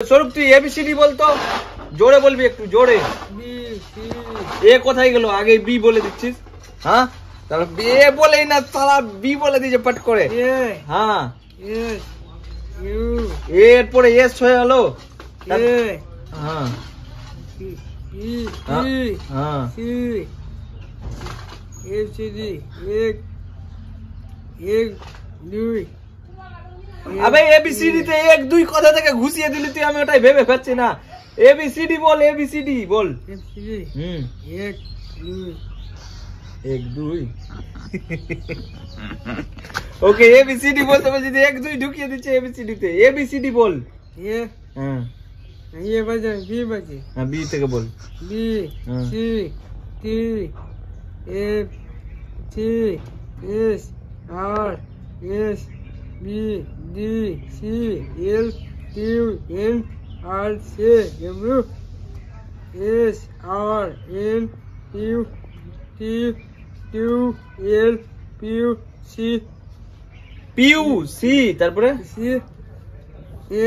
স্বরূপ তুই এবিসিডি বলতো, জোরে বলবি, একটু জোরে। এ কোথায় গেল? আগে বি বলে দিচ্ছিস। হ্যাঁ তাহলে এ বলেই না, তারা বি বলে দিয়েছে পট করে। হ্যাঁ এরপরে এস হয়ে গেল। হ্যাঁ হ্যাঁ আবে এবিসিডি তে 1 2 কথা থেকে ঘুষিয়ে দিলি তুই, আমি ওটাই ভেবে পাচ্ছি না। এবিসিডি বল, এবিসিডি বল। 1 2 ওকে এবিসিডি বলতে বলছি, 1 2 ঢুকিয়ে দিচ্ছে এবিসিডি তে। এবিসিডি বল। হ্যাঁ ये बजे बी बजे হ্যাঁ বি থেকে বল। B C T F T S R S B D C L Q N R C W S R N Q T Q L P C পিউ সি, তারপরে सी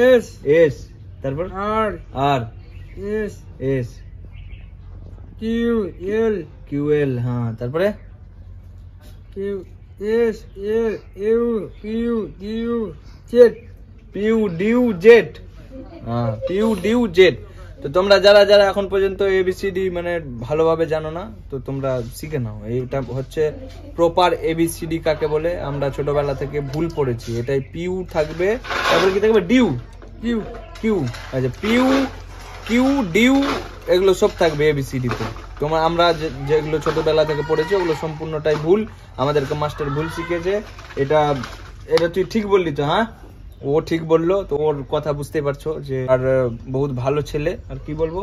एस এস, তারপর R R S S Q L Q L. হ্যাঁ তারপরে Q S L U P U D U Z পিউ ডিউ Z. হ্যাঁ পিউ ডিউ জেড। তো তোমরা যারা যারা এখন পর্যন্ত এবিসিডি মানে ভালোভাবে জানো না, তো তোমরা শিখে নাও। এইটা হচ্ছে প্রপার এবিসিডি কাকে বলে, আমরা ছোটবেলা থেকে ভুল পড়েছি। এটাই পিউ থাকবে, তারপরে কি থাকবে? ডিউ। Q কিউ, আচ্ছা পিউ কিউ ডিউ এগুলো সব থাকবে এবিসিডি তে। তোমরা আমরা যেগুলো ছোটবেলা থেকে পড়েছি ওগুলো সম্পূর্ণটাই ভুল, আমাদেরকে মাস্টার ভুল শিখেছে। এটা এটা তুই ঠিক বললি তো? হ্যাঁ ও ঠিক বললো তো, ওর কথা বুঝতেই পারছো যে আর বহুত ভালো ছেলে। আর কি বলবো।